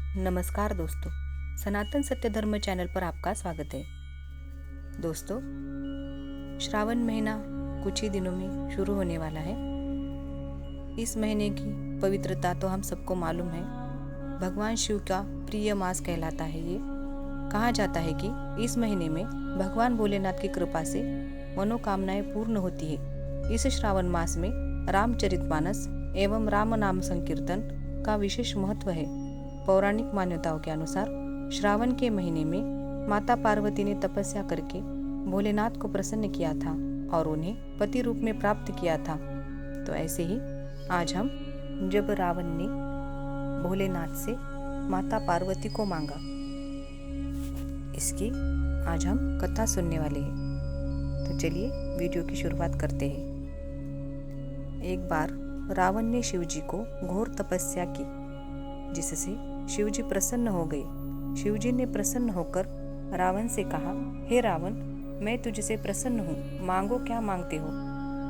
नमस्कार दोस्तों, सनातन सत्य धर्म चैनल पर आपका स्वागत है। दोस्तों, श्रावण महीना कुछ ही दिनों में शुरू होने वाला है। इस महीने की पवित्रता तो हम सबको मालूम है। भगवान शिव का प्रिय मास कहलाता है। ये कहा जाता है कि इस महीने में भगवान भोलेनाथ की कृपा से मनोकामनाएं पूर्ण होती है। इस श्रावण मास में रामचरितमानस एवं राम नाम संकीर्तन का विशेष महत्व है। पौराणिक मान्यताओं के अनुसार श्रावण के महीने में माता पार्वती ने तपस्या करके भोलेनाथ को प्रसन्न किया था और उन्हें पति रूप में प्राप्त किया था। तो ऐसे ही आज हम जब रावण ने भोलेनाथ से माता पार्वती को मांगा, इसकी आज हम कथा सुनने वाले हैं। तो चलिए वीडियो की शुरुआत करते हैं। एक बार रावण ने शिवजी को घोर तपस्या की, जिससे शिवजी प्रसन्न हो गए। शिवजी ने प्रसन्न होकर रावण से कहा, हे रावण, मैं तुझसे प्रसन्न हूँ, मांगो क्या मांगते हो।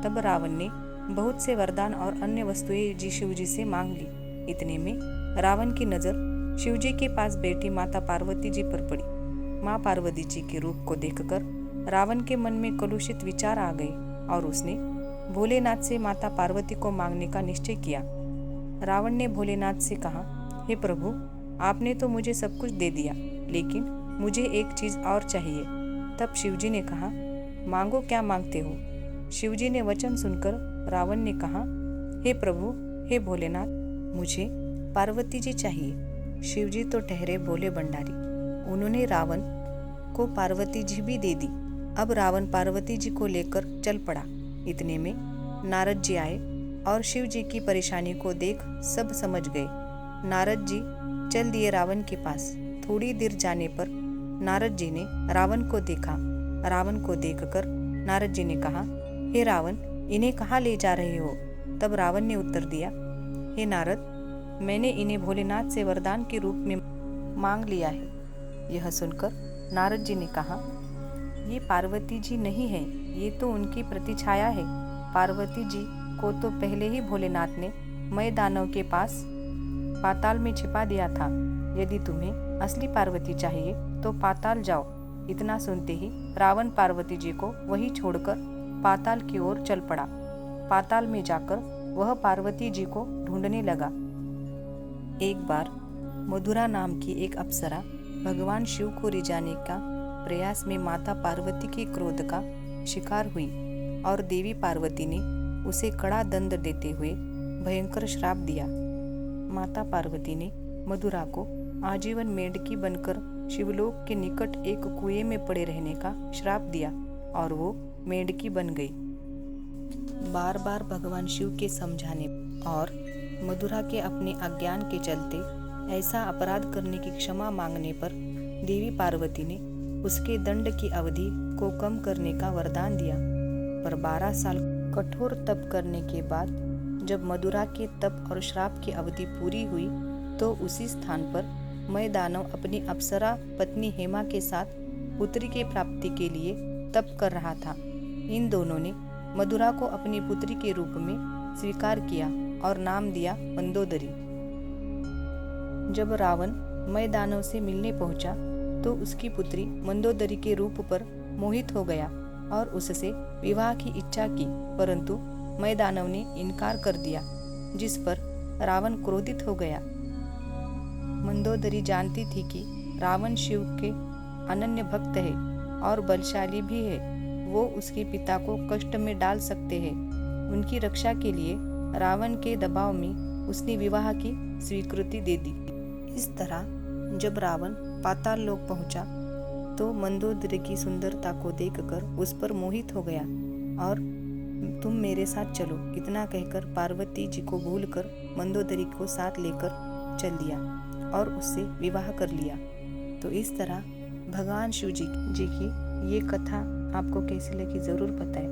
तब रावण ने बहुत से वरदान और अन्य वस्तुएं शिवजी से मांग ली। इतने में रावण की नज़र शिवजी के पास बैठी माता पार्वती जी पर पड़ी। माँ पार्वती जी के रूप को देखकर रावण के मन में कलुषित विचार आ गए और उसने भोलेनाथ से माता पार्वती को मांगने का निश्चय किया। रावण ने भोलेनाथ से कहा, हे प्रभु, आपने तो मुझे सब कुछ दे दिया, लेकिन मुझे एक चीज़ और चाहिए। तब शिवजी ने कहा, मांगो क्या मांगते हो। शिवजी ने वचन सुनकर रावण ने कहा, हे प्रभु, हे भोलेनाथ, मुझे पार्वती जी चाहिए। शिवजी तो ठहरे भोले भंडारी, उन्होंने रावण को पार्वती जी भी दे दी। अब रावण पार्वती जी को लेकर चल पड़ा। इतने में नारद जी आए और शिव जी की परेशानी को देख सब समझ गए। नारद जी चल दिए रावण के पास। थोड़ी देर जाने पर नारद जी ने रावण को देखा। रावण को देखकर नारद जी ने कहा, हे रावण, इन्हें कहाँ ले जा रहे हो। तब रावण ने उत्तर दिया, हे नारद, मैंने इन्हें भोलेनाथ से वरदान के रूप में मांग लिया है। यह सुनकर नारद जी ने कहा, ये पार्वती जी नहीं है, ये तो उनकी प्रतिछाया है। पार्वती जी को तो पहले ही भोलेनाथ ने मय दानव के पास पाताल में छिपा दिया था। यदि तुम्हें असली पार्वती चाहिए तो पाताल जाओ। इतना सुनते ही रावण पार्वती जी को वहीं छोड़कर पाताल की ओर चल पड़ा। पाताल में जाकर वह पार्वती जी को ढूंढने लगा। एक बार मधुरा नाम की एक अप्सरा भगवान शिव को रिझाने का प्रयास में माता पार्वती के क्रोध का शिकार हुई और देवी पार्वती ने उसे कड़ा दंड देते हुए भयंकर श्राप दिया। माता पार्वती ने मधुरा को आजीवन मेंढकी बनकर शिवलोक के निकट एक कुएं में पड़े रहने का श्राप दिया और वो मेंढकी बन गई। बार बार भगवान शिव के समझाने और मधुरा के अपने अज्ञान के चलते ऐसा अपराध करने की क्षमा मांगने पर देवी पार्वती ने उसके दंड की अवधि को कम करने का वरदान दिया। पर 12 साल कठोर तप करने के बाद जब मधुरा के तप और श्राप की अवधि पूरी हुई तो उसी स्थान पर मय दानव अपनी अप्सरा पत्नी हेमा के साथ पुत्री की प्राप्ति के लिए तप कर रहा था। इन दोनों ने मधुरा को अपनी पुत्री के रूप में स्वीकार किया और नाम दिया मंदोदरी। जब रावण मय दानव से मिलने पहुंचा तो उसकी पुत्री मंदोदरी के रूप पर मोहित हो गया और उससे विवाह की इच्छा की, परंतु मय दानव ने इनकार कर दिया, जिस पर रावण क्रोधित हो गया। मंदोदरी जानती थी कि रावण शिव के अनन्य भक्त है और बलशाली भी है। वो उसके पिता को कष्ट में डाल सकते हैं। उनकी रक्षा के लिए रावण के दबाव में उसने विवाह की स्वीकृति दे दी। इस तरह जब रावण पाताल लोक पहुंचा तो मंदोदरी की सुंदरता को देखकर उस पर मोहित हो गया और तुम मेरे साथ चलो, इतना कहकर पार्वती जी को भूलकर मंदोदरी को साथ लेकर चल दिया और उससे विवाह कर लिया। तो इस तरह भगवान शिव जी की ये कथा आपको कैसी लगी ज़रूर बताएं।